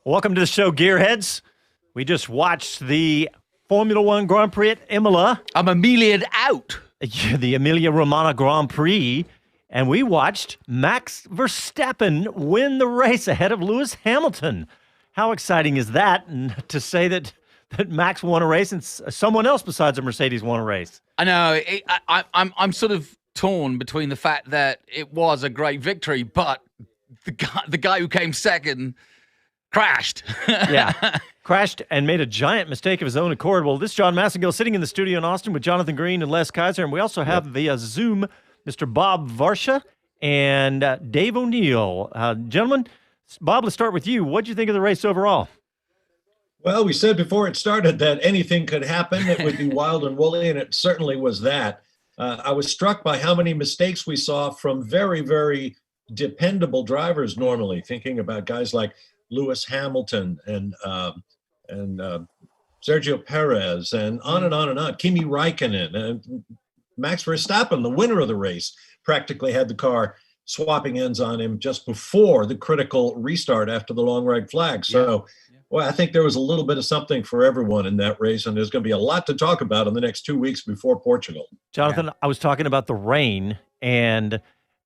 Welcome to the show, Gearheads. We just watched the Formula One Grand Prix at Imola. I'm Emilia'd out. The Emilia-Romagna Grand Prix. And we watched Max Verstappen win the race ahead of Lewis Hamilton. How exciting is that? And to say that Max won a race and someone else besides a Mercedes won a race. I know. I'm sort of torn between the fact that it was a great victory, but the guy who came second crashed. Yeah, crashed and made a giant mistake of his own accord. Well, this is Jon Massengale sitting in the studio in Austin with Jonathan Green and Les Kiser. And we also have via Zoom Mr. Bob Varsha and Dave O'Neill. Gentlemen, Bob, let's start with you. What did you think of the race overall? Well, we said before it started that anything could happen. It would be wild and woolly, and it certainly was that. I was struck by how many mistakes we saw from very, very dependable drivers normally, thinking about guys like Lewis Hamilton and Sergio Perez and on and on and on. Kimi Räikkönen and Max Verstappen, the winner of the race, practically had the car swapping ends on him just before the critical restart after the long red flag. So, well, I think there was a little bit of something for everyone in that race, and there's going to be a lot to talk about in the next 2 weeks before Portugal. Jonathan, I was talking about the rain, and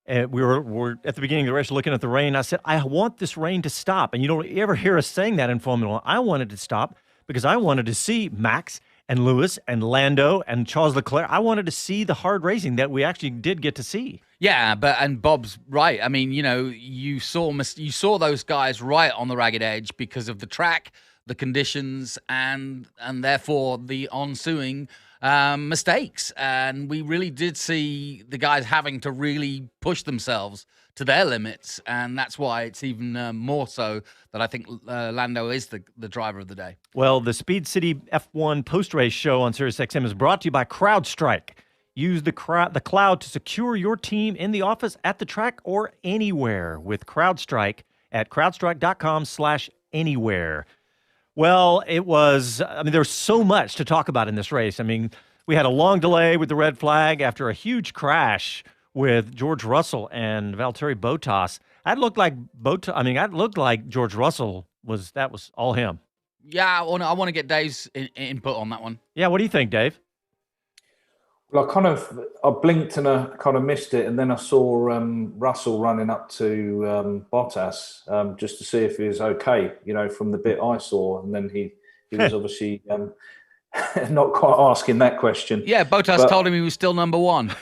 we were at the beginning of the race looking at the rain. I said, I want this rain to stop. And you don't ever hear us saying that in Formula One. I wanted it to stop because I wanted to see Max and Lewis and Lando and Charles Leclerc. I wanted to see the hard racing that we actually did get to see. Yeah, and Bob's right. I mean, you saw those guys right on the ragged edge because of the track, the conditions, and therefore the ensuing mistakes. And we really did see the guys having to really push themselves to their limits, and that's why it's even more so that I think Lando is the driver of the day. Well, the Speed City F1 post-race show on SiriusXM is brought to you by CrowdStrike. Use the cloud to secure your team in the office, at the track, or anywhere with CrowdStrike at crowdstrike.com/anywhere. Well, there's so much to talk about in this race. I mean, we had a long delay with the red flag after a huge crash with George Russell and Valtteri Bottas. It looked like George Russell was all him. Yeah, I want to get Dave's input on that one. Yeah, what do you think, Dave? Well, I blinked and I kind of missed it, and then I saw Russell running up to Bottas just to see if he was okay, from the bit I saw, and then he was obviously not quite asking that question. Yeah, Bottas told him he was still number one.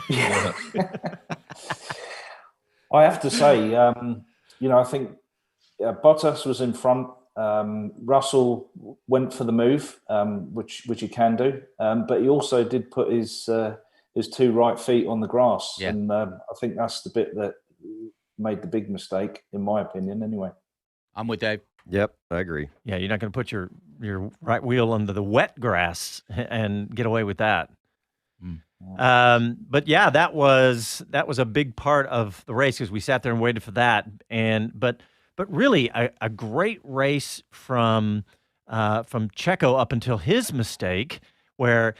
Yeah. I have to say, I think Bottas was in front. Russell went for the move, which he can do, but he also did put his two right feet on the grass, and I think that's the bit that made the big mistake, in my opinion. Anyway, I'm with Dave. Yep, I agree. Yeah, you're not going to put your right wheel under the wet grass and get away with that. But yeah, that was a big part of the race because we sat there and waited for that. But really, a great race from Checo up until his mistake, where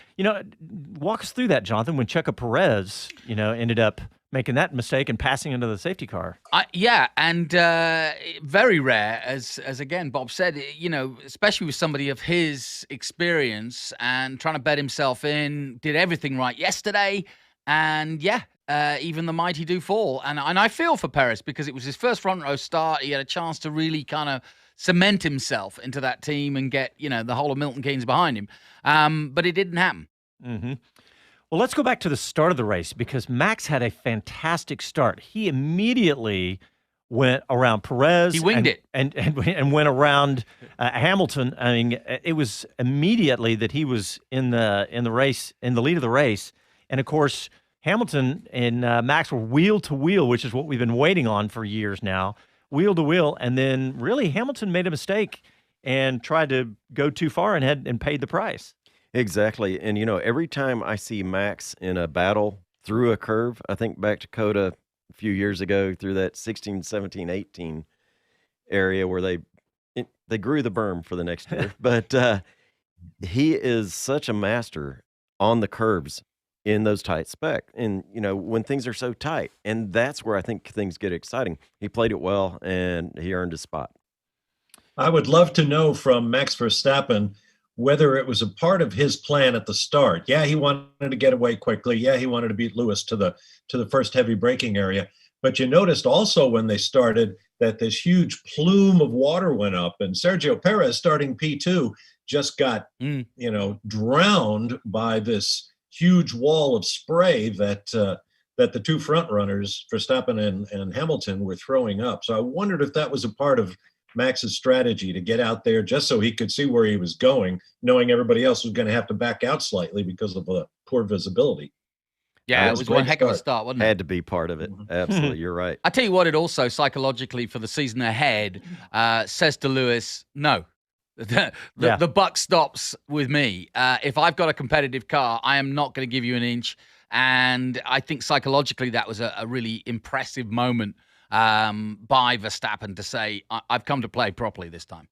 walk us through that, Jonathan. When Checo Perez, ended up making that mistake and passing into the safety car. And very rare, as again Bob said, especially with somebody of his experience and trying to bet himself in, did everything right yesterday, and even the mighty do fall. And I feel for Perez because it was his first front row start. He had a chance to really kind of cement himself into that team and get the whole of Milton Keynes behind him, but it didn't happen. Mm-hmm. Well, let's go back to the start of the race because Max had a fantastic start. He immediately went around Perez. He winged it. And went around Hamilton. I mean, it was immediately that he was in the race, in the lead of the race. And, of course, Hamilton and Max were wheel to wheel, which is what we've been waiting on for years now, wheel to wheel. And then really Hamilton made a mistake and tried to go too far and paid the price. Exactly. And, every time I see Max in a battle through a curve, I think back to Coda a few years ago through that 16, 17, 18 area where they grew the berm for the next year. But he is such a master on the curves in those tight spec. And, when things are so tight, and that's where I think things get exciting. He played it well and he earned his spot. I would love to know from Max Verstappen whether it was a part of his plan at the start. Yeah, he wanted to get away quickly. Yeah, he wanted to beat Lewis to the first heavy braking area. But you noticed also when they started that this huge plume of water went up, and Sergio Perez, starting P2, just got drowned by this huge wall of spray that the two front runners, Verstappen and Hamilton, were throwing up. So I wondered if that was a part of Max's strategy to get out there just so he could see where he was going, knowing everybody else was going to have to back out slightly because of poor visibility. Yeah, it was one heck of a start, wasn't it? Had to be part of it. Absolutely, you're right. I tell you what, it also psychologically for the season ahead says to Lewis, no, the buck stops with me. If I've got a competitive car, I am not going to give you an inch. And I think psychologically that was a really impressive moment by Verstappen to say, I've come to play properly this time.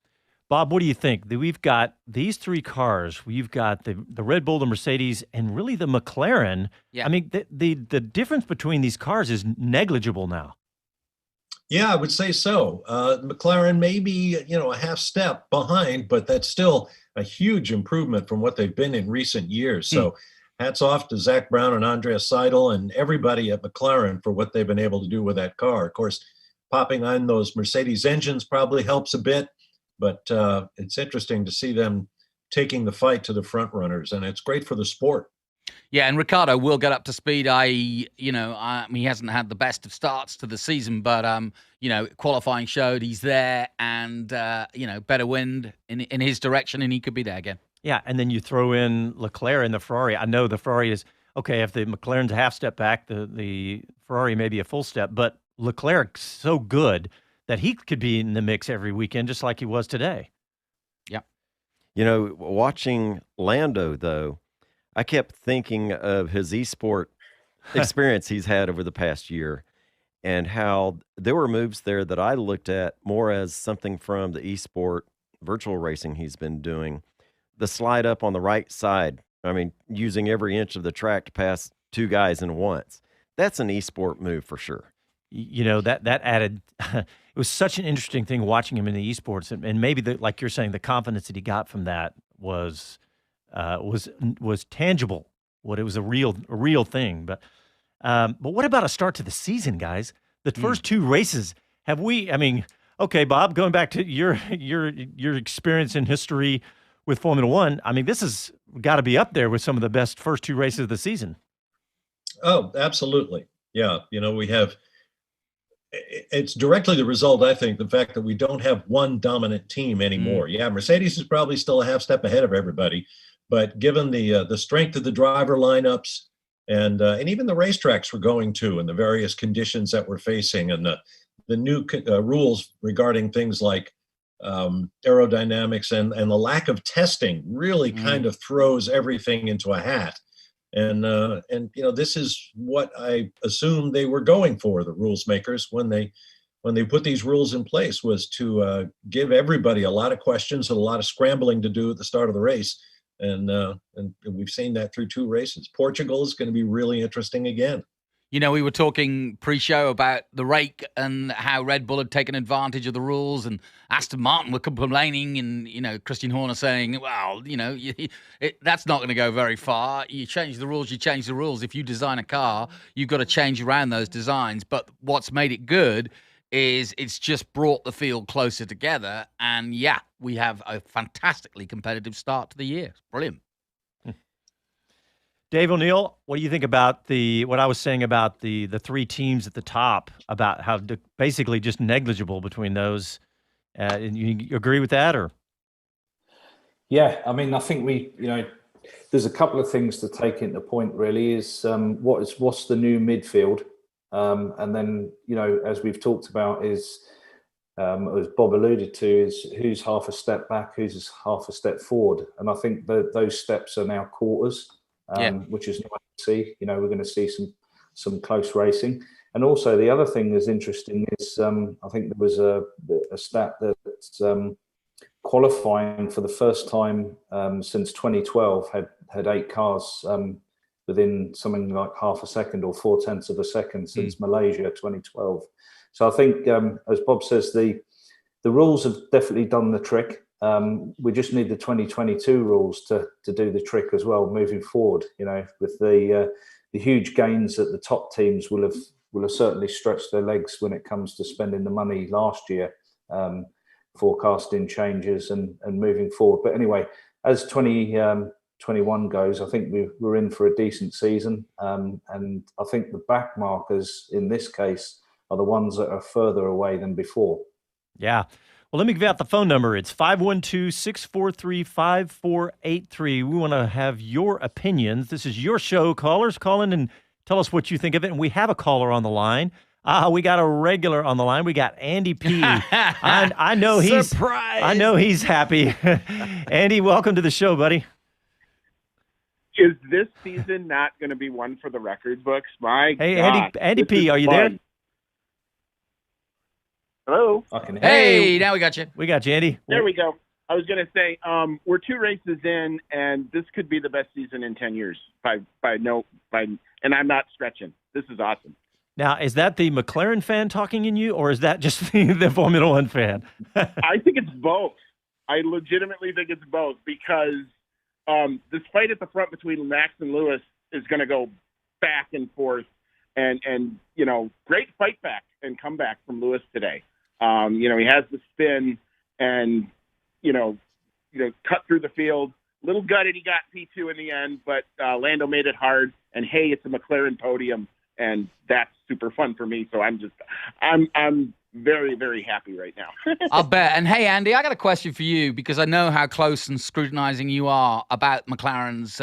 Bob, what do you think? We've got these three cars. We've got the Red Bull, the Mercedes, and really the McLaren. Yeah. I mean, the difference between these cars is negligible now. Yeah, I would say so. McLaren may be, a half step behind, but that's still a huge improvement from what they've been in recent years. So hats off to Zach Brown and Andreas Seidel and everybody at McLaren for what they've been able to do with that car. Of course, popping on those Mercedes engines probably helps a bit, but it's interesting to see them taking the fight to the front runners, and it's great for the sport. Yeah, and Ricciardo will get up to speed. He hasn't had the best of starts to the season, but qualifying showed he's there, and better wind in his direction, and he could be there again. Yeah, and then you throw in Leclerc and the Ferrari. I know the Ferrari is okay. If the McLaren's a half step back, the Ferrari may be a full step, but Leclerc's so good that he could be in the mix every weekend, just like he was today. Yeah. Watching Lando though, I kept thinking of his esport experience he's had over the past year, and how there were moves there that I looked at more as something from the esport virtual racing he's been doing. The slide up on the right side, I mean, using every inch of the track to pass two guys in once. That's an esport move for sure. That added, it was such an interesting thing watching him in the esports, and maybe like you're saying, the confidence that he got from that was tangible. It was a real thing. But what about a start to the season, guys? The first two races, okay, Bob, going back to your experience in history with Formula One, I mean, this has got to be up there with some of the best first two races of the season. Oh, absolutely. Yeah. It's directly the result, I think, the fact that we don't have one dominant team anymore. Yeah, Mercedes is probably still a half step ahead of everybody, but given the strength of the driver lineups and even the racetracks we're going to and the various conditions that we're facing and the new rules regarding things like aerodynamics and the lack of testing really kind of throws everything into a hat. And this is what I assumed they were going for, the rules makers, when they put these rules in place, was to give everybody a lot of questions and a lot of scrambling to do at the start of the race. And we've seen that through two races. Portugal is going to be really interesting again. We were talking pre-show about the rake and how Red Bull had taken advantage of the rules, and Aston Martin were complaining, and, Christian Horner saying, well, that's not going to go very far. You change the rules, you change the rules. If you design a car, you've got to change around those designs. But what's made it good is it's just brought the field closer together. And, yeah, we have a fantastically competitive start to the year. It's brilliant. Dave O'Neill, what do you think about what I was saying about the three teams at the top, about how basically just negligible between those? You agree with that, or? Yeah, I mean, I think there's a couple of things to take into point. Really, is what's the new midfield, and then as we've talked about, is as Bob alluded to, is who's half a step back, who's half a step forward, and I think those steps are now quarters. Which is nice to see. We're going to see some close racing. And also the other thing that's interesting is I think there was a stat that qualifying for the first time since 2012 had 8 cars within something like half a second or 0.4 of a second since Malaysia 2012. So I think, as Bob says, the the rules have definitely done the trick. We just need the 2022 rules to do the trick as well moving forward. With the huge gains that the top teams will have certainly stretched their legs when it comes to spending the money last year, forecasting changes and moving forward. But anyway, as 2021 goes, I think we're in for a decent season, and I think the back markers in this case are the ones that are further away than before. Yeah. Well, let me give out the phone number. It's 512-643-5483. We want to have your opinions. This is your show. Callers, call in and tell us what you think of it. And we have a caller on the line. We got a regular on the line. We got Andy P. I know he's Surprise! I know he's happy. Andy, welcome to the show, buddy. Is this season not going to be one for the record books? My Hey, God, Andy this P, is are you fun. there? Hello? I can hear Hey, now we got you. We got you, Andy. There we go. I was going to say, we're 2 races in, and this could be the best season in 10 years. And I'm not stretching. This is awesome. Now, is that the McLaren fan talking in you, or is that just the Formula One fan? I think it's both. I legitimately think it's both because this fight at the front between Max and Lewis is going to go back and forth, and great fight back and comeback from Lewis today. He has the spin and cut through the field. Little gutted he got P2 in the end, but Lando made it hard. And hey, it's a McLaren podium, and that's super fun for me. So I'm very, very happy right now. I'll bet. And hey, Andy, I got a question for you because I know how close and scrutinizing you are about McLaren's,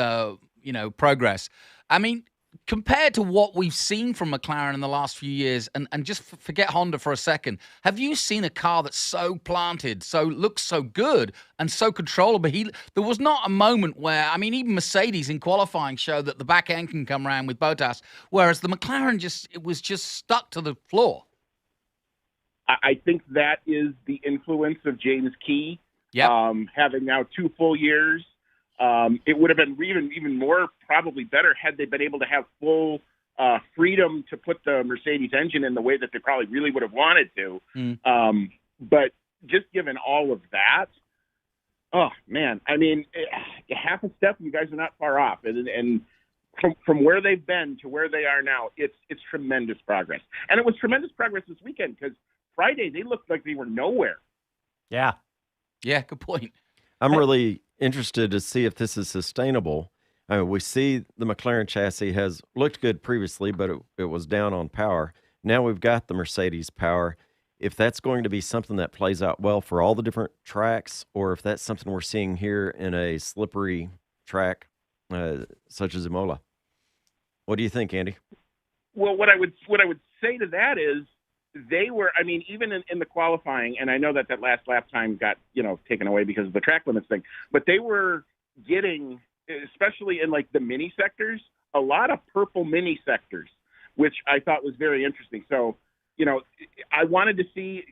progress. I mean, compared to what we've seen from McLaren in the last few years, and just forget Honda for a second, have you seen a car that's so planted, looks so good, and so controllable? There was not a moment where, even Mercedes in qualifying showed that the back end can come around with Bottas, whereas the McLaren was just stuck to the floor. I think that is the influence of James Key. Yep. Having now 2 full years. It would have been even more probably better had they been able to have full freedom to put the Mercedes engine in the way that they probably really would have wanted to. But just given all of that, oh man, half a step, you guys are not far off. And from where they've been to where they are now, it's tremendous progress. And it was tremendous progress this weekend because Friday they looked like they were nowhere. Yeah. Yeah, good point. I'm really interested to see if this is sustainable. We see the McLaren chassis has looked good previously, but it was down on power. Now we've got the Mercedes power. If that's going to be something that plays out well for all the different tracks, or if that's something we're seeing here in a slippery track such as Imola. What do you think, Andy? Well, what I would say to that is they were, even in the qualifying, and I know that last lap time got, taken away because of the track limits thing, but they were getting, especially in like the mini sectors, a lot of purple mini sectors, which I thought was very interesting. So, I wanted to see,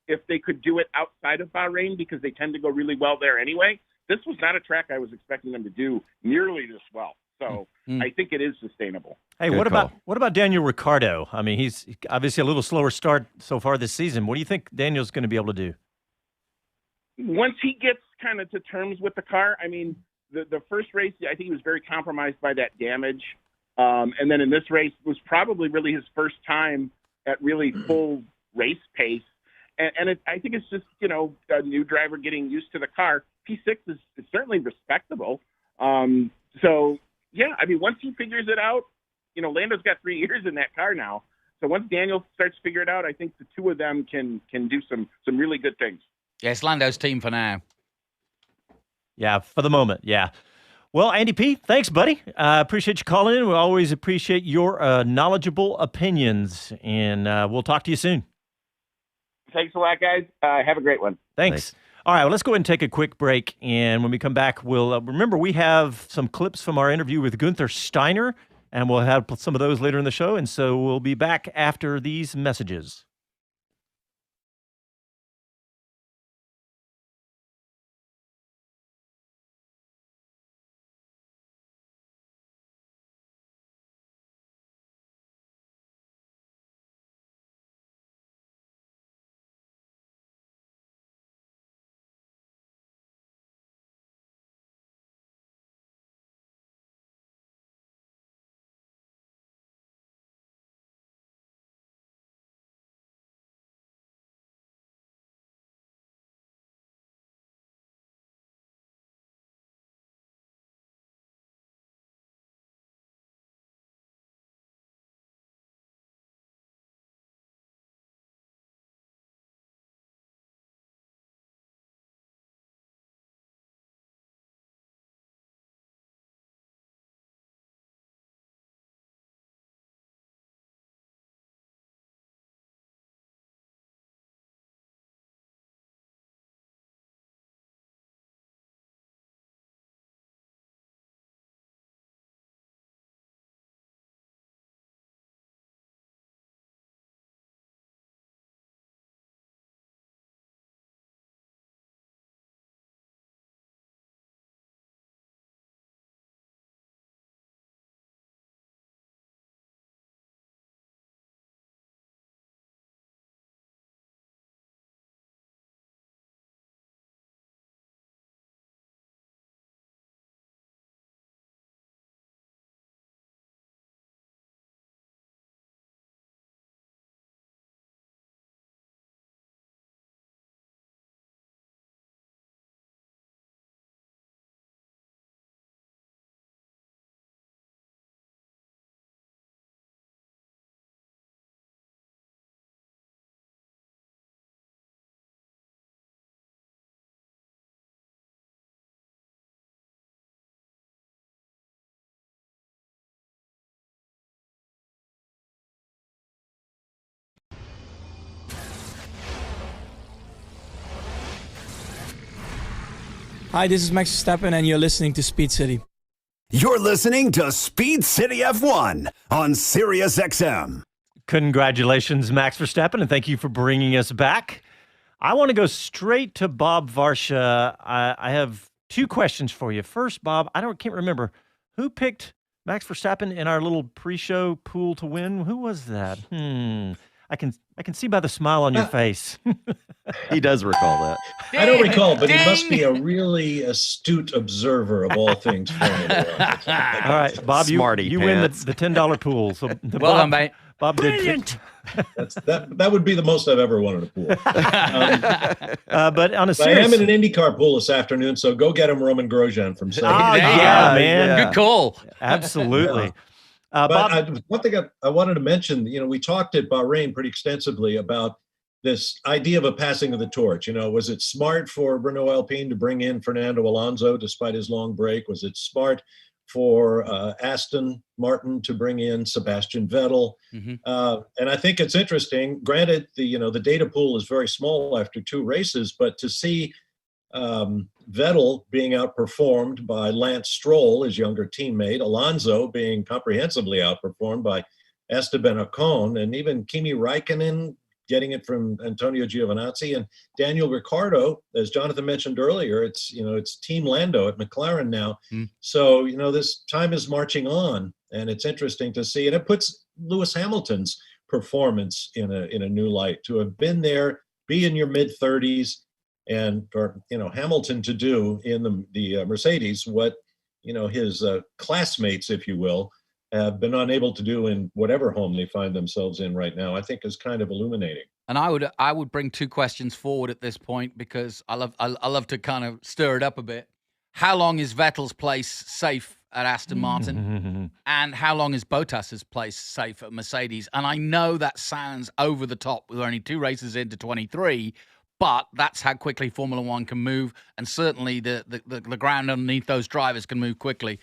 if they could do it outside of Bahrain because they tend to go really well there anyway. This was not a track I was expecting them to do nearly this well. So I think it is sustainable. Hey, Good what call. about Daniel Ricciardo? He's obviously a little slower start so far this season. What do you think Daniel's going to be able to do? Once he gets kind of to terms with the car, the first race, I think he was very compromised by that damage. And then in this race was probably really his first time at really full race pace. And I think it's just, a new driver getting used to the car. P6 is certainly respectable. So, yeah, once he figures it out, Lando's got 3 years in that car now. So once Daniel starts to figure it out, I think the two of them can do some really good things. Yeah, it's Lando's team for now. Yeah, for the moment, yeah. Well, Andy P., thanks, buddy. Appreciate you calling in. We always appreciate your knowledgeable opinions, and we'll talk to you soon. Thanks a lot, guys. Have a great one. Thanks. All right, well, let's go ahead and take a quick break, and when we come back, we'll remember we have some clips from our interview with Gunther Steiner, and we'll have some of those later in the show, and so we'll be back after these messages. Hi, this is Max Verstappen, and you're listening to Speed City. You're listening to Speed City F1 on Sirius XM. Congratulations, Max Verstappen, and thank you for bringing us back. I want to go straight to Bob Varsha. I have two questions for you. First, Bob, can't remember who picked Max Verstappen in our little pre-show pool to win. Who was that? I can see by the smile on your face. He does recall that. I don't recall, but he must be a really astute observer of all things Formula One. All right, Bob, you win the $10 pool. So Well done, mate. Bob Brilliant. That would be the most I've ever wanted a pool. But on a I am in an IndyCar pool this afternoon, so go get him Roman Grosjean from Saturday. Oh, yeah, man. Good call. Absolutely. But Bob, one thing I wanted to mention, we talked at Bahrain pretty extensively about this idea of a passing of the torch. Was it smart for Renault Alpine to bring in Fernando Alonso despite his long break? Was it smart for Aston Martin to bring in Sebastian Vettel? Mm-hmm. And I think it's interesting. Granted, the data pool is very small after two races, but to see Vettel being outperformed by Lance Stroll, his younger teammate, Alonso being comprehensively outperformed by Esteban Ocon, and even Kimi Räikkönen getting it from Antonio Giovinazzi and Daniel Ricciardo, as Jonathan mentioned earlier. It's Team Lando at McLaren now. So this time is marching on, and it's interesting to see, and it puts Lewis Hamilton's performance in a new light. To have been there, be in your mid 30s, and for Hamilton to do in the Mercedes what his classmates, if you will, have been unable to do in whatever home they find themselves in right now, I think is kind of illuminating. And I would bring two questions forward at this point, because I love to kind of stir it up a bit. How long is Vettel's place safe at Aston Martin? And how long is Bottas's place safe at Mercedes? And I know that sounds over the top. We're only 2 races into 23, but that's how quickly Formula One can move, and certainly the ground underneath those drivers can move quickly.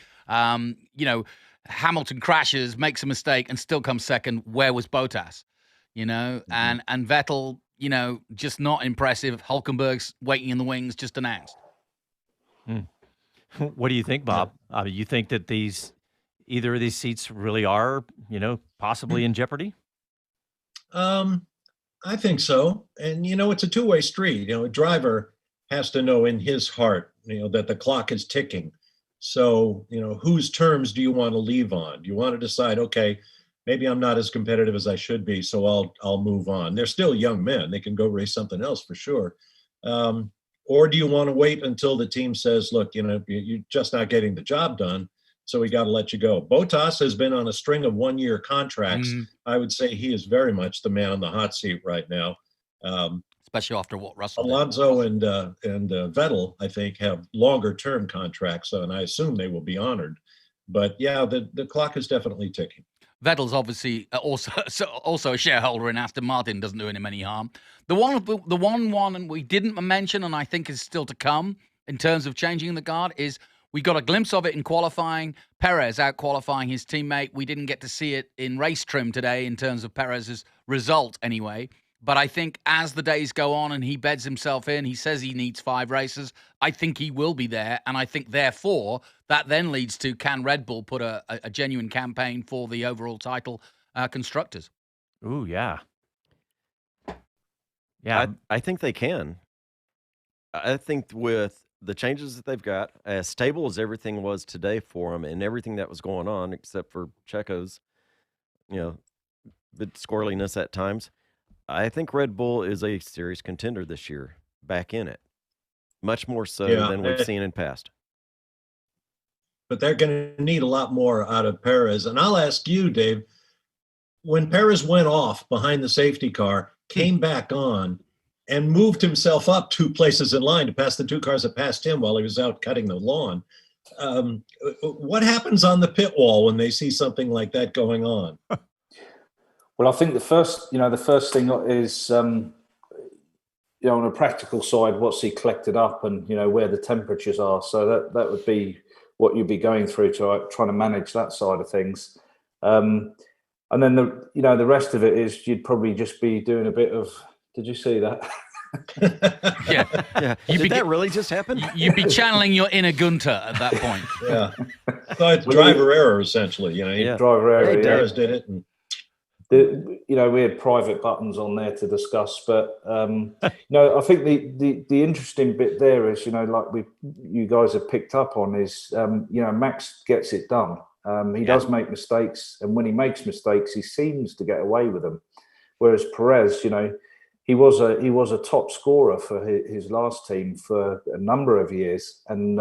Hamilton crashes, makes a mistake, and still comes second. Where was Bottas? And Vettel, just not impressive. Hulkenberg's waiting in the wings, just announced. what do you think, Bob? You think that either of these seats really are, possibly in jeopardy? I think so. And, it's a two-way street. A driver has to know in his heart, that the clock is ticking. So, whose terms do you want to leave on? Do you want to decide, okay, maybe I'm not as competitive as I should be, so I'll move on. They're still young men. They can go race something else for sure. Or do you want to wait until the team says, look, you're just not getting the job done, so we got to let you go. Bottas has been on a string of 1-year contracts. I would say he is very much the man on the hot seat right now. Especially after what Russell Alonso and Vettel, I think, have longer-term contracts, and I assume they will be honored. But yeah, the clock is definitely ticking. Vettel's obviously also a shareholder in Aston Martin, doesn't do him any harm. The one we didn't mention, and I think is still to come in terms of changing the guard, is we got a glimpse of it in qualifying. Perez out qualifying his teammate. We didn't get to see it in race trim today in terms of Perez's result anyway. But I think as the days go on and he beds himself in, he says he needs 5 races, I think he will be there. And I think, therefore, that then leads to, can Red Bull put a genuine campaign for the overall title constructors? Ooh, yeah. Yeah. I think they can. I think with the changes that they've got, as stable as everything was today for them and everything that was going on, except for Checo's, bit squirreliness at times, I think Red Bull is a serious contender this year, back in it, much more so than we've seen in past. But they're going to need a lot more out of Perez. And I'll ask you, Dave, when Perez went off behind the safety car, came back on, and moved himself up 2 places in line to pass the 2 cars that passed him while he was out cutting the lawn. What happens on the pit wall when they see something like that going on? Well, I think the first thing is, on a practical side, what's he collected up and, where the temperatures are. So that would be what you'd be going through to trying to manage that side of things. And then the rest of it is you'd probably just be doing a bit of, did you see that? Yeah. Yeah. You'd Did be that really just happen? You'd be channeling your inner Gunter at that point. Yeah. So it's driver error, essentially. Yeah. Driver error. Hey, Perez did it. And We had private buttons on there to discuss, but I think the interesting bit there is, like you guys have picked up on is, Max gets it done. He does make mistakes, and when he makes mistakes, he seems to get away with them. Whereas Perez, he was a top scorer for his last team for a number of years, and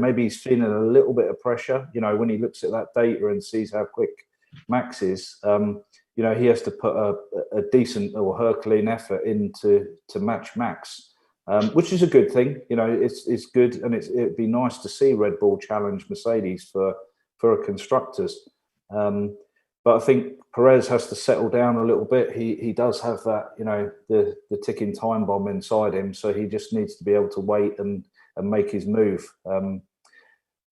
maybe he's feeling a little bit of pressure. When he looks at that data and sees how quick Max is, he has to put a decent or Herculean effort in to match Max, which is a good thing. It's good, and it'd be nice to see Red Bull challenge Mercedes for a constructors. But I think Perez has to settle down a little bit. He does have that, the ticking time bomb inside him. So he just needs to be able to wait and make his move.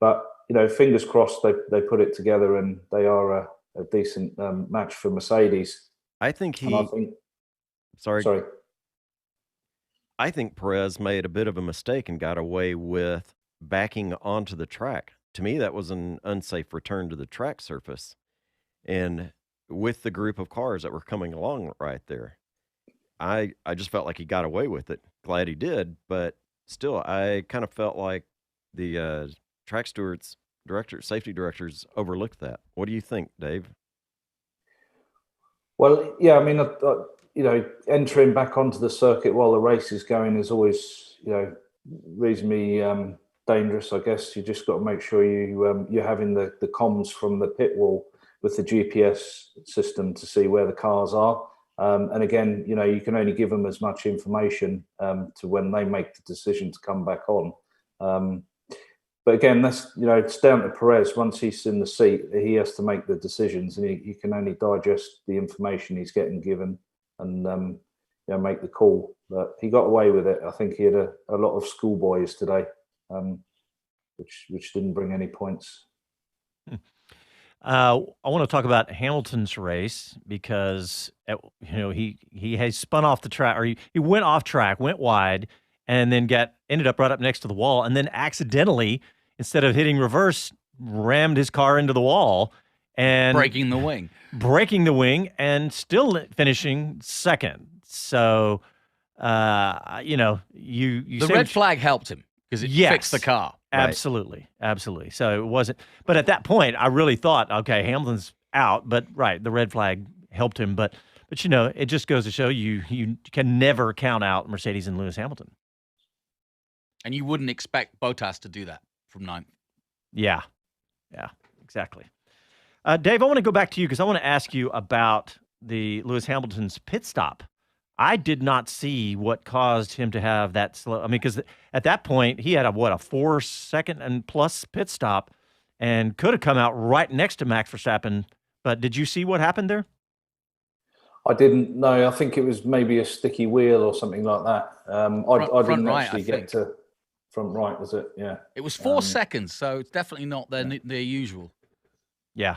But fingers crossed they put it together and they are a decent match for Mercedes. I think Sorry. I think Perez made a bit of a mistake and got away with backing onto the track. To me, that was an unsafe return to the track surface. And with the group of cars that were coming along right there, I just felt like he got away with it. Glad he did, but still, I kind of felt like the track stewards, safety directors overlooked that. What do you think, Dave? Well, yeah, I mean, entering back onto the circuit while the race is going is always, reasonably dangerous. I guess you just got to make sure you're having the comms from the pit wall with the GPS system to see where the cars are. And again, you can only give them as much information to when they make the decision to come back on. But again, that's, it's down to Perez. Once he's in the seat, he has to make the decisions, and he can only digest the information he's getting given and make the call. But he got away with it. I think he had a lot of schoolboys today, which didn't bring any points. I want to talk about Hamilton's race because he has spun off the track, or he went off track, went wide, and then ended up right up next to the wall, and then accidentally, instead of hitting reverse, rammed his car into the wall and breaking the wing, and still finishing second. So, the red flag helped him because it fixed the car. Absolutely. So it wasn't, but at that point, I really thought, okay, Hamilton's out, but the red flag helped him. But it just goes to show you can never count out Mercedes and Lewis Hamilton. And you wouldn't expect Bottas to do that from ninth. Yeah, exactly. Dave, I want to go back to you because I want to ask you about the Lewis Hamilton's pit stop. I did not see what caused him to have that slow. I mean, because at that point, he had a 4-second and plus pit stop and could have come out right next to Max Verstappen. But did you see what happened there? I didn't know. I think it was maybe a sticky wheel or something like that. I didn't actually get to front right, was it? Yeah. It was 4 seconds, so it's definitely not their usual. Yeah.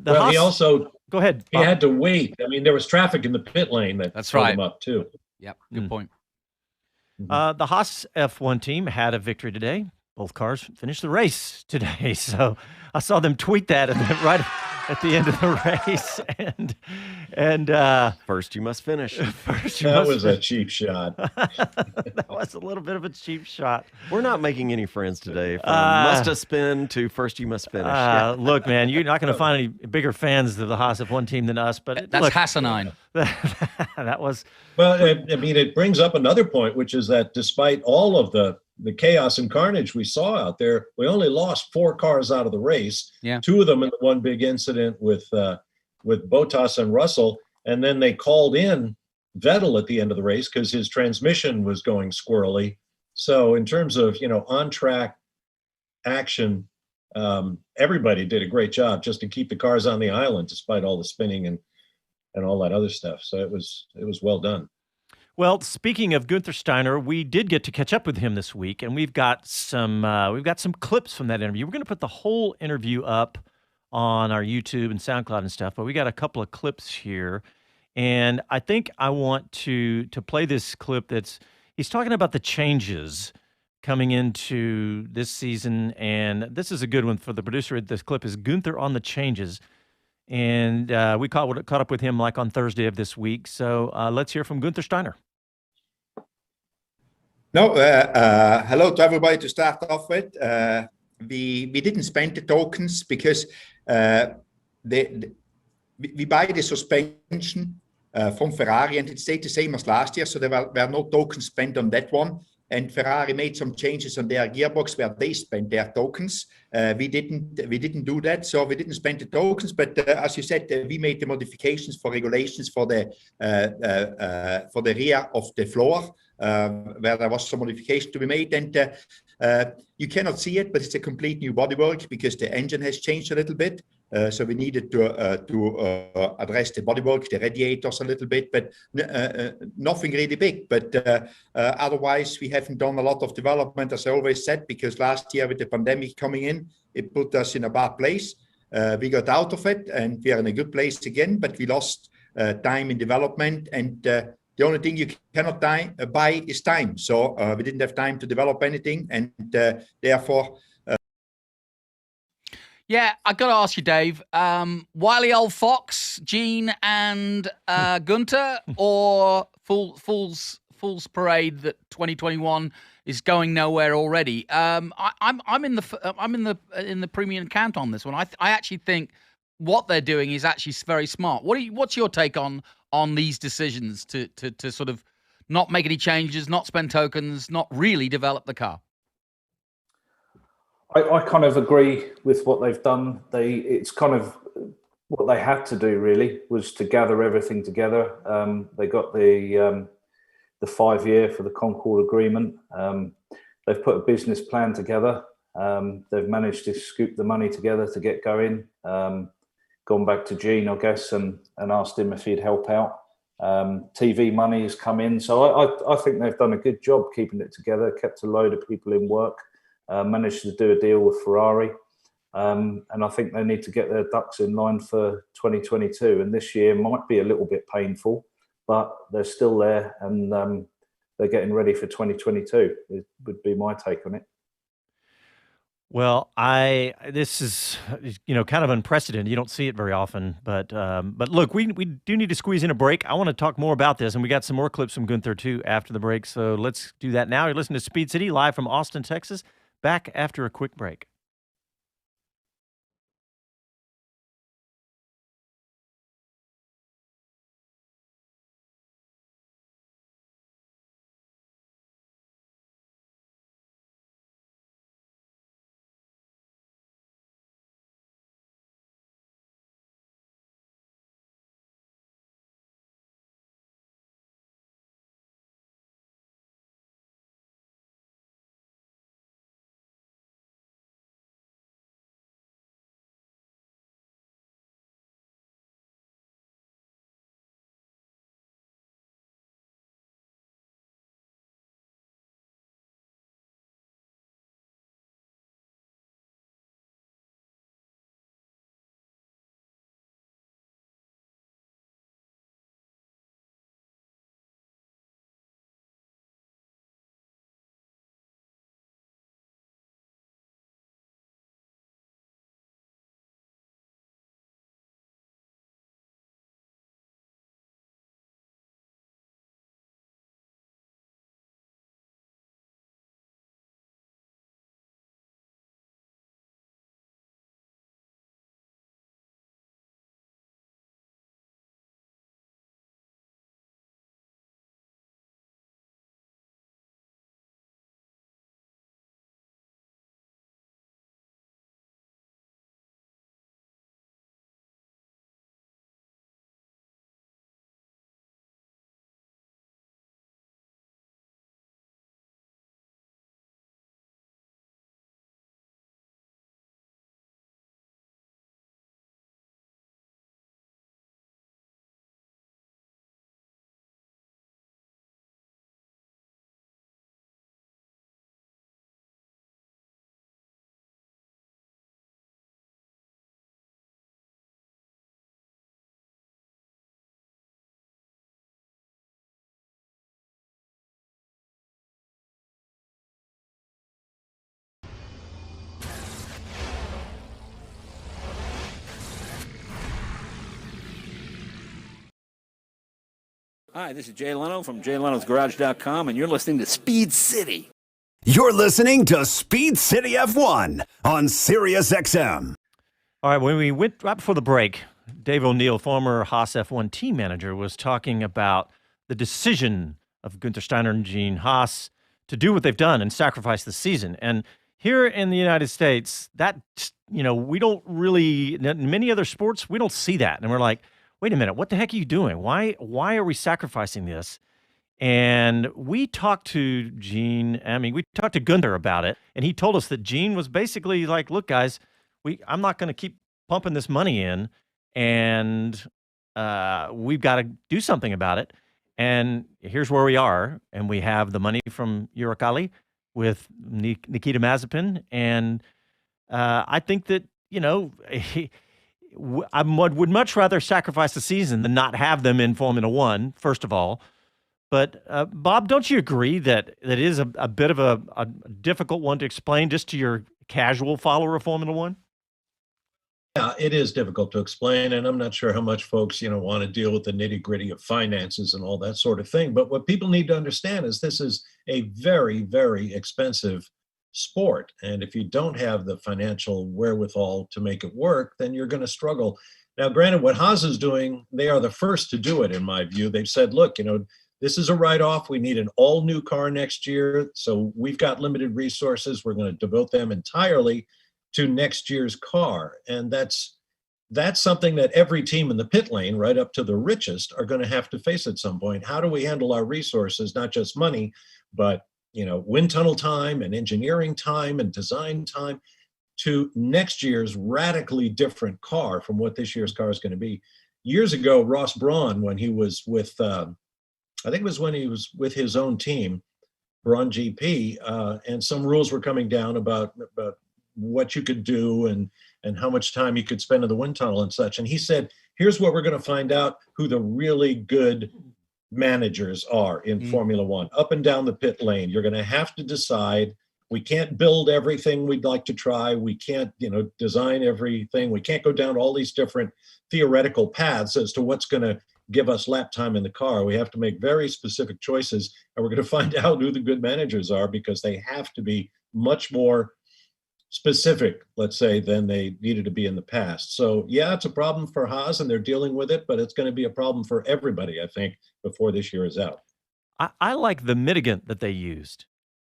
He also go ahead. He had to wait. I mean, there was traffic in the pit lane that slowed him up too. Yep, good point. The Haas F1 team had a victory today. Both cars finished the race today, so I saw them tweet that right at the end of the race. And first you must finish. That was a cheap shot. That was a little bit of a cheap shot. We're not making any friends today. From must have spin to first you must finish. Look, man, you're not going to find any bigger fans of the Haas F1 team than us. But that's look, Hassanine. That was. Well, I mean, it brings up another point, which is that despite all of the chaos and carnage we saw out there, we only lost 4 cars out of the race. Yeah. 2 of them in the one big incident with Bottas and Russell, and then they called in Vettel at the end of the race because his transmission was going squirrely. So in terms of on track action, everybody did a great job just to keep the cars on the island despite all the spinning and all that other stuff. So it was well done. Well, speaking of Gunther Steiner, we did get to catch up with him this week, and we've got some clips from that interview. We're going to put the whole interview up on our YouTube and SoundCloud and stuff, but we got a couple of clips here. And I think I want to play this clip he's talking about the changes coming into this season. And this is a good one for the producer of this clip is Gunther on the changes. And we caught up with him like on Thursday of this week. So let's hear from Gunther Steiner. No, hello to everybody to start off with. We didn't spend the tokens because we buy the suspension from Ferrari and it stayed the same as last year. So there were no tokens spent on that one. And Ferrari made some changes on their gearbox where they spent their tokens. We didn't do that, so we didn't spend the tokens. But as you said, we made the modifications for regulations for the rear of the floor, where there was some modification to be made. And you cannot see it, but it's a complete new bodywork because the engine has changed a little bit. So we needed to address the bodywork, the radiators a little bit, but nothing really big. But otherwise, we haven't done a lot of development, as I always said, because last year with the pandemic coming in, it put us in a bad place. We got out of it, and we are in a good place again, but we lost time in development. And the only thing you cannot buy is time. So we didn't have time to develop anything, and therefore... Yeah, I got to ask you, Dave. Wily old fox, Gene and Gunter, or fool's parade that 2021 is going nowhere already. I'm in the premium camp on this one. I actually think what they're doing is actually very smart. What's your take on these decisions to sort of not make any changes, not spend tokens, not really develop the car? I kind of agree with what they've done. It's kind of what they had to do, really, was to gather everything together. They got the 5-year for the Concord agreement. They've put a business plan together. They've managed to scoop the money together to get going. Gone back to Gene, I guess, and asked him if he'd help out. TV money has come in. So I think they've done a good job keeping it together, kept a load of people in work. Managed to do a deal with Ferrari, and I think they need to get their ducks in line for 2022. And this year might be a little bit painful, but they're still there, and they're getting ready for 2022. It would be my take on it. Well, this is kind of unprecedented. You don't see it very often, but look, we do need to squeeze in a break. I want to talk more about this, and we got some more clips from Gunther too after the break. So let's do that now. You're listening to Speed City live from Austin, Texas. Back after a quick break. Hi, this is Jay Leno from JayLenosGarage.com, and you're listening to Speed City. You're listening to Speed City F1 on Sirius XM. All right, when we went right before the break, Dave O'Neill, former Haas F1 team manager, was talking about the decision of Günther Steiner and Gene Haas to do what they've done and sacrifice the season. And here in the United States, that, we don't really, in many other sports, we don't see that. And we're like, wait a minute, what the heck are you doing? Why are we sacrificing this? And we talked to we talked to Günther about it, and he told us that Gene was basically like, look, guys, I'm not going to keep pumping this money in, and we've got to do something about it. And here's where we are, and we have the money from Uralkali with Nikita Mazepin, and I think that, I would much rather sacrifice the season than not have them in Formula One, first of all. But, Bob, don't you agree that it is a bit of a difficult one to explain just to your casual follower of Formula One? Yeah, it is difficult to explain, and I'm not sure how much folks, want to deal with the nitty-gritty of finances and all that sort of thing. But what people need to understand is this is a very, very expensive sport. And if you don't have the financial wherewithal to make it work, then you're going to struggle. Now, granted, what Haas is doing, they are the first to do it, in my view. They've said, look, this is a write-off. We need an all-new car next year. So we've got limited resources. We're going to devote them entirely to next year's car. And that's something that every team in the pit lane, right up to the richest, are going to have to face at some point. How do we handle our resources, not just money, but wind tunnel time and engineering time and design time to next year's radically different car from what this year's car is going to be. Years ago, Ross Brawn, when he was with, I think it was when he was with his own team, Brawn GP, and some rules were coming down about what you could do and how much time you could spend in the wind tunnel and such. And he said, here's what we're going to find out who the really good managers are in Formula One, up and down the pit lane. You're going to have to decide. We can't build everything we'd like to try. We can't, design everything. We can't go down all these different theoretical paths as to what's going to give us lap time in the car. We have to make very specific choices, and we're going to find out who the good managers are, because they have to be much more specific, let's say, than they needed to be in the past. So yeah, it's a problem for Haas, and they're dealing with it, but it's going to be a problem for everybody, I think, before this year is out. I like the mitigant that they used,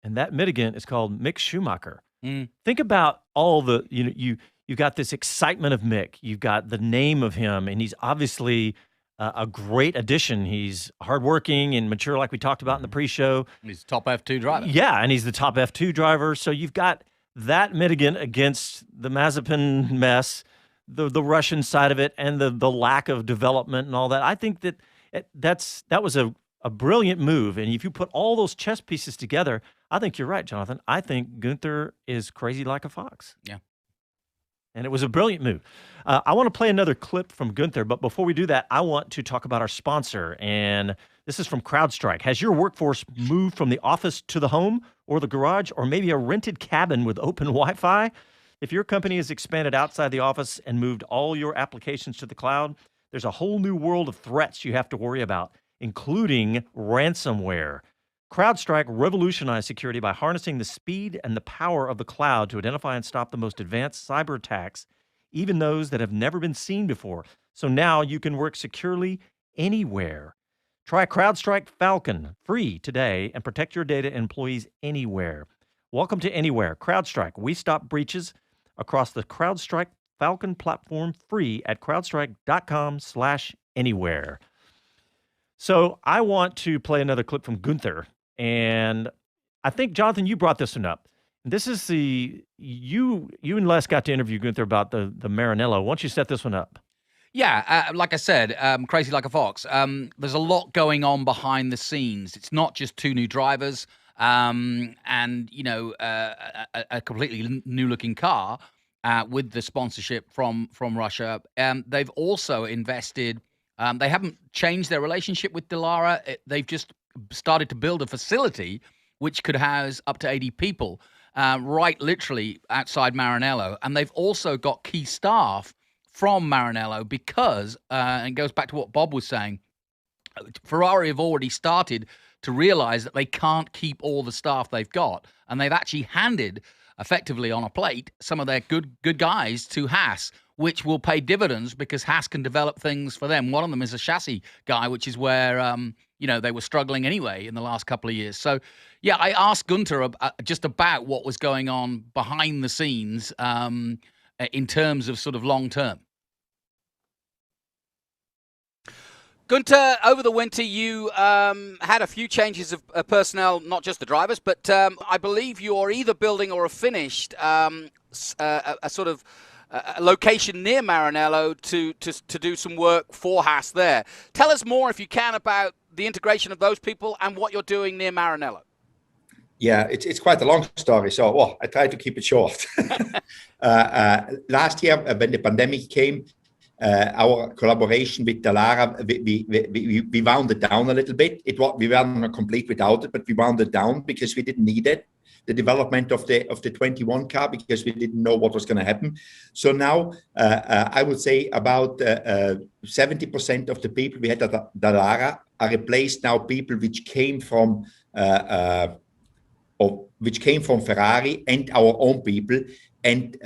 and that mitigant is called Mick Schumacher. Think about all the, you've got this excitement of Mick, you've got the name of him, and he's obviously a great addition. He's hardworking and mature, like we talked about in the pre-show. He's a top F2 driver. Yeah, and he's the top F2 driver. So you've got that mitigant against the Mazepin mess, the Russian side of it, and the lack of development and all that. I think that was a brilliant move. And if you put all those chess pieces together, I think you're right, Jonathan. I think Günther is crazy like a fox. Yeah. And it was a brilliant move. I want to play another clip from Günther, but before we do that, I want to talk about our sponsor. And this is from CrowdStrike. Has your workforce moved from the office to the home or the garage, or maybe a rented cabin with open Wi-Fi? If your company has expanded outside the office and moved all your applications to the cloud, there's a whole new world of threats you have to worry about, including ransomware. CrowdStrike revolutionized security by harnessing the speed and the power of the cloud to identify and stop the most advanced cyber attacks, even those that have never been seen before. So now you can work securely anywhere. Try CrowdStrike Falcon free today and protect your data and employees anywhere. Welcome to Anywhere. CrowdStrike. We stop breaches across the CrowdStrike Falcon platform free at crowdstrike.com/anywhere. So I want to play another clip from Günther. And I think, Jonathan, you brought this one up. This is you and Les got to interview Günther about the Maranello. Why don't you set this one up? Yeah, like I said, crazy like a fox. There's a lot going on behind the scenes. It's not just two new drivers and, a completely new-looking car with the sponsorship from Russia. They've also invested. They haven't changed their relationship with Dallara. They've just started to build a facility which could house up to 80 people, right literally outside Maranello. And they've also got key staff from Maranello because, and it goes back to what Bob was saying, Ferrari have already started to realize that they can't keep all the staff they've got, and they've actually handed, effectively on a plate, some of their good guys to Haas, which will pay dividends because Haas can develop things for them. One of them is a chassis guy, which is where they were struggling anyway in the last couple of years. So, yeah, I asked Gunter just about what was going on behind the scenes in terms of sort of long term. Gunter, over the winter, you had a few changes of personnel, not just the drivers, but I believe you're either building or have finished a sort of a location near Maranello to do some work for Haas there. Tell us more, if you can, about the integration of those people and what you're doing near Maranello. Yeah, it's quite a long story, so I try to keep it short. Last year, when the pandemic came, our collaboration with Dallara, we wound it down a little bit. We weren't complete without it, but we wound it down because we didn't need it. The development of the 21 car, because we didn't know what was going to happen. So now I would say about 70% of the people we had at Dallara are replaced now people which came from Ferrari and our own people. And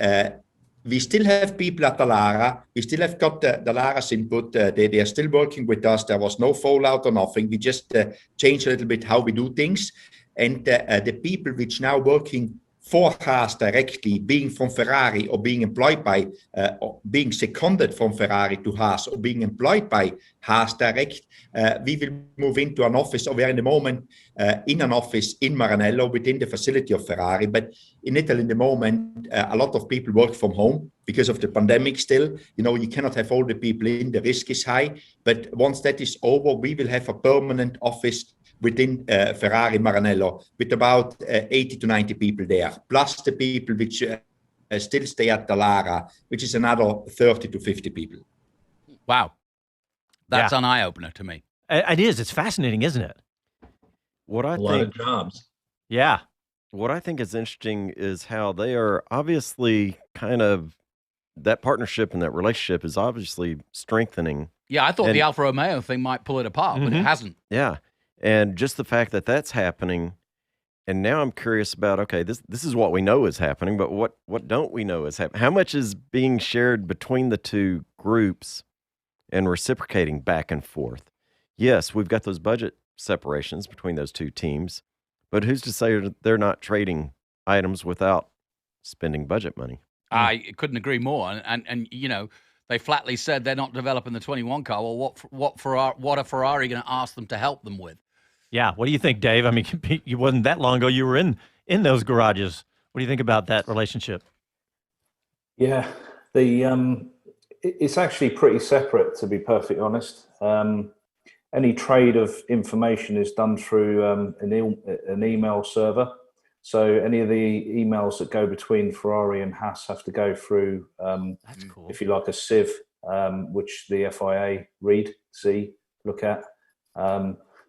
we still have people at Dallara. We still have got Dallara's input. They are still working with us. There was no fallout or nothing. We just changed a little bit how we do things. And the people which now working for Haas directly, being from Ferrari or being employed by, or being seconded from Ferrari to Haas or being employed by Haas direct, we will move into an office, or we are in the moment in an office in Maranello within the facility of Ferrari. But in Italy, in the moment, a lot of people work from home because of the pandemic still. You cannot have all the people in, the risk is high. But once that is over, we will have a permanent office within Ferrari Maranello with about 80 to 90 people there, plus the people which still stay at Dallara, which is another 30 to 50 people. Wow. That's an eye-opener to me. It is. It's fascinating, isn't it? A lot of jobs. Yeah. What I think is interesting is how they are obviously kind of, that partnership and that relationship is obviously strengthening. Yeah, I thought the Alfa Romeo thing might pull it apart, but it hasn't. Yeah. And just the fact that that's happening, and now I'm curious about, okay, this is what we know is happening, but what don't we know is happening? How much is being shared between the two groups and reciprocating back and forth? Yes, we've got those budget separations between those two teams, but who's to say they're not trading items without spending budget money? I couldn't agree more. And they flatly said they're not developing the 21 car. Well, what are Ferrari going to ask them to help them with? Yeah. What do you think, Dave? I mean, it wasn't that long ago you were in those garages. What do you think about that relationship? Yeah, it's actually pretty separate, to be perfectly honest. Any trade of information is done through an email server. So any of the emails that go between Ferrari and Haas have to go through, That's cool. if you like, a sieve, which the FIA look at.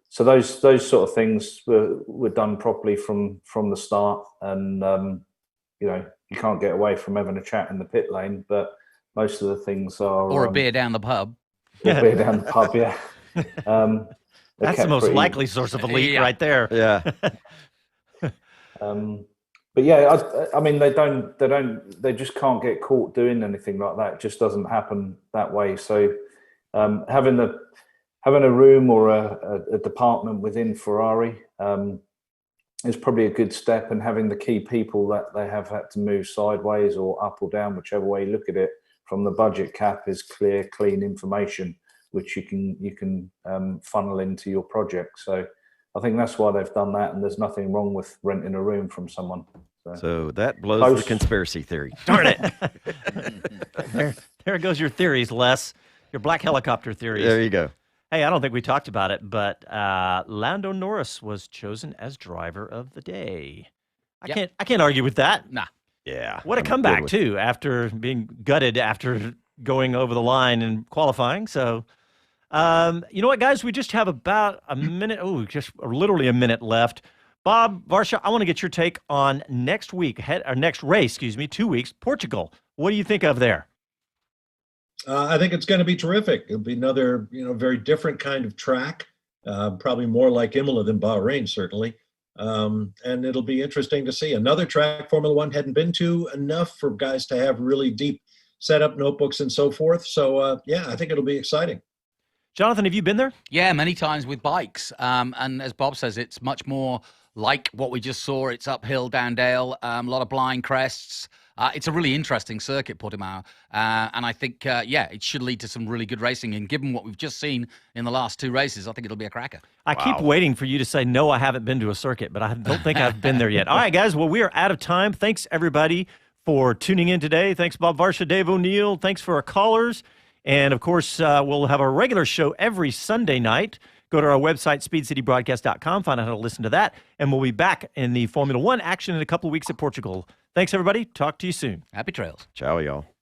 So those sort of things were done properly from the start, and you can't get away from having a chat in the pit lane, but most of the things are or a beer down the pub. Or beer down the pub, yeah. That's the most likely source of a leak right there. Yeah. But yeah, I mean, they just can't get caught doing anything like that. It just doesn't happen that way. So having a room or a department within Ferrari is probably a good step, and having the key people that they have had to move sideways or up or down, whichever way you look at it, from the budget cap is clear, clean information which you can funnel into your project. So I think that's why they've done that, and there's nothing wrong with renting a room from someone. So that blows the conspiracy theory. Darn it. There goes your theories, Les. Your black helicopter theories. There you go. Hey, I don't think we talked about it, but Lando Norris was chosen as driver of the day. I can't argue with that. Nah. Yeah. What a comeback, too, after being gutted after going over the line in qualifying. So, you know what, guys? We just have about a minute. Oh, just literally a minute left. Bob Varsha, I want to get your take on next race, 2 weeks, Portugal. What do you think of there? I think it's going to be terrific. It'll be another, very different kind of track. probably more like Imola than Bahrain, certainly. And it'll be interesting to see. Another track Formula One hadn't been to enough for guys to have really deep setup notebooks and so forth. So, yeah, I think it'll be exciting. Jonathan, have you been there? Yeah, many times with bikes. And as Bob says, it's much more like what we just saw. It's uphill, down dale, a lot of blind crests. It's a really interesting circuit, Portimao. And I think, it should lead to some really good racing. And given what we've just seen in the last 2 races, I think it'll be a cracker. I keep waiting for you to say, no, I haven't been to a circuit, but I don't think I've been there yet. All right, guys, well, we are out of time. Thanks, everybody, for tuning in today. Thanks, Bob Varsha, Dave O'Neill. Thanks for our callers. And, of course, we'll have a regular show every Sunday night. Go to our website, speedcitybroadcast.com, find out how to listen to that. And we'll be back in the Formula One action in a couple of weeks at Portugal. Thanks, everybody. Talk to you soon. Happy trails. Ciao, y'all.